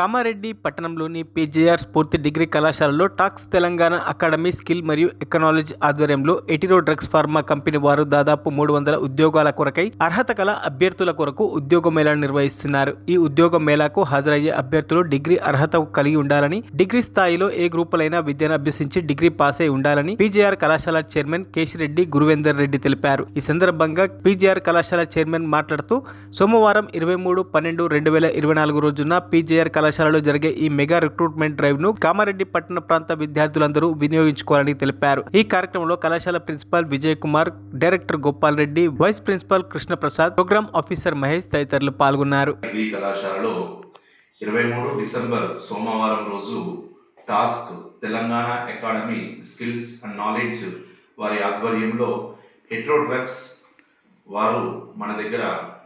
కామారెడ్డి పట్టణంలోని పీజేఆర్ స్ఫూర్తి డిగ్రీ కళాశాలలో టాక్స్ తెలంగాణ అకాడమీ స్కిల్ మరియు ఎకనాలజీ ఆధ్వర్యంలో ఎటిరో డ్రగ్స్ ఫార్మా కంపెనీ వారు దాదాపు 300 ఉద్యోగాల కొరకై అర్హత కల అభ్యర్థుల కొరకు ఉద్యోగ మేళా నిర్వహిస్తున్నారు. ఈ ఉద్యోగ మేళాకు హాజరయ్యే అభ్యర్థులు డిగ్రీ అర్హత కలిగి ఉండాలని, డిగ్రీ స్థాయిలో ఏ గ్రూపులైనా విద్యను అభ్యసించి డిగ్రీ పాస్ అయి ఉండాలని పీజేఆర్ కళాశాల చైర్మన్ కేశిరెడ్డి గురువేందర్ రెడ్డి తెలిపారు. ఈ సందర్భంగా పీజేఆర్ కళాశాల చైర్మన్ మాట్లాడుతూ సోమవారం 23/12/2024 రోజున పీజేఆర్ కళాశాలలో జరిగే ఈ మెగా రిక్రూట్మెంట్ డ్రైవ్ ను కామారెడ్డి పట్టణ ప్రాంత విద్యార్థులందరూ వినియోగించుకోవాలని తెలిపారు. ఈ కార్యక్రమంలో కళాశాల principal Vijay Kumar, director Gopal Reddy, vice principal Krishna Prasad, program officer Mahesh తదితరులు పాల్గొన్నారు. ఈ కళాశాలలో 23 డిసెంబర్ సోమవారం రోజు TASK Telangana Academy Skills and Knowledge వారి ఆధ్వర్యంలో ఎట్రో డ్రగ్స్ వారు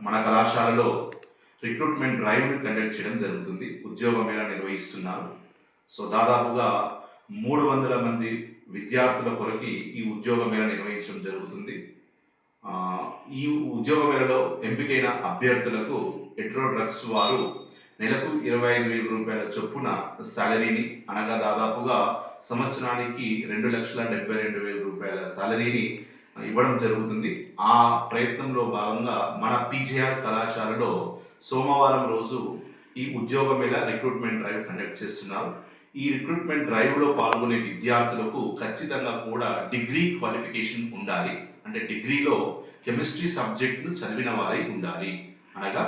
మన కళాశాలలో రిక్రూట్మెంట్ డ్రైవ్ని కండక్ట్ చేయడం జరుగుతుంది. ఉద్యోగ మేళా నిర్వహిస్తున్నారు. సో దాదాపుగా 300 మంది విద్యార్థుల కొరకి ఈ ఉద్యోగ మేళా నిర్వహించడం జరుగుతుంది. ఈ ఉద్యోగ మేళలో ఎంపికైన అభ్యర్థులకు ఎట్రో డ్రగ్స్ వారు నెలకు 25,000 రూపాయల చొప్పున శాలరీని, అనగా దాదాపుగా సంవత్సరానికి 2,72,000 రూపాయల శాలరీని ఇవ్వడం జరుగుతుంది. ఆ ప్రయత్నంలో భాగంగా మన పీజేఆర్ కళాశాలలో సోమవారం రోజు ఈ ఉద్యోగ మేళా రిక్రూట్మెంట్ డ్రైవ్ కండక్ట్ చేస్తున్నారు. ఈ రిక్రూట్మెంట్ డ్రైవ్లో పాల్గొనే విద్యార్థులకు ఖచ్చితంగా కూడా డిగ్రీ క్వాలిఫికేషన్ ఉండాలి. అంటే డిగ్రీలో కెమిస్ట్రీ సబ్జెక్ట్ను చదివిన వారై ఉండాలి. అనగా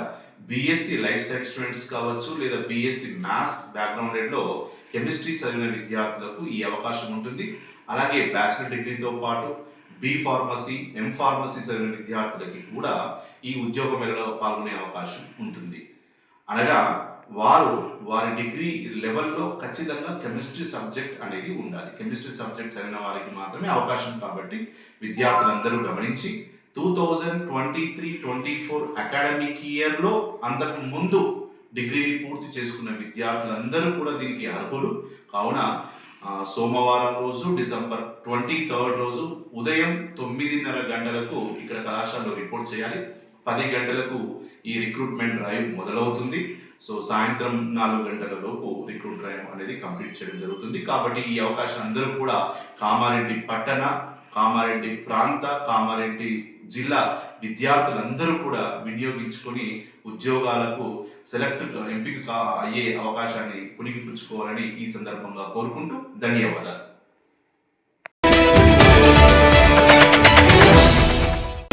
బీఎస్సీ లైఫ్ సైన్స్ స్టూడెంట్స్ కావచ్చు, లేదా బీఎస్సీ మ్యాథ్స్ బ్యాక్గ్రౌండ్లో కెమిస్ట్రీ చదివిన విద్యార్థులకు ఈ అవకాశం ఉంటుంది. అలాగే బ్యాచిలర్ డిగ్రీతో పాటు బి ఫార్మసీ, ఎం ఫార్మసీ చదివిన విద్యార్థులకి కూడా ఈ ఉద్యోగ మేళలో పాల్గొనే అవకాశం ఉంటుంది. అనగా వారి డిగ్రీ లెవెల్లో ఖచ్చితంగా కెమిస్ట్రీ సబ్జెక్ట్ అనేది ఉండాలి. కెమిస్ట్రీ సబ్జెక్ట్ చదివిన వారికి మాత్రమే అవకాశం. కాబట్టి విద్యార్థులందరూ గమనించి 2023-24 అకాడమిక్ ఇయర్లో అంతకు ముందు డిగ్రీని పూర్తి చేసుకున్న విద్యార్థులందరూ కూడా దీనికి అర్హులు. కావున సోమవారం రోజు డిసెంబర్ 23 రోజు ఉదయం 9:30 గంటలకు ఇక్కడ కళాశాలలో రిపోర్ట్ చేయాలి. 10 గంటలకు ఈ రిక్రూట్మెంట్ డ్రైవ్ మొదలవుతుంది. సో సాయంత్రం 4 గంటల లోపు రిక్రూట్ డ్రైవ్ అనేది కంప్లీట్ చేయడం జరుగుతుంది. కాబట్టి ఈ అవకాశం అందరూ కూడా కామారెడ్డి పట్టణ, కామారెడ్డి ప్రాంత, కామారెడ్డి జిల్లా విద్యార్థులందరూ కూడా వినియోగించుకొని ఉద్యోగాలకు ఎంపిక అయ్యే అవకాశాన్ని పుణికిపుచ్చుకోవాలని ఈ సందర్భంగా కోరుకుంటూ ధన్యవాదాలు.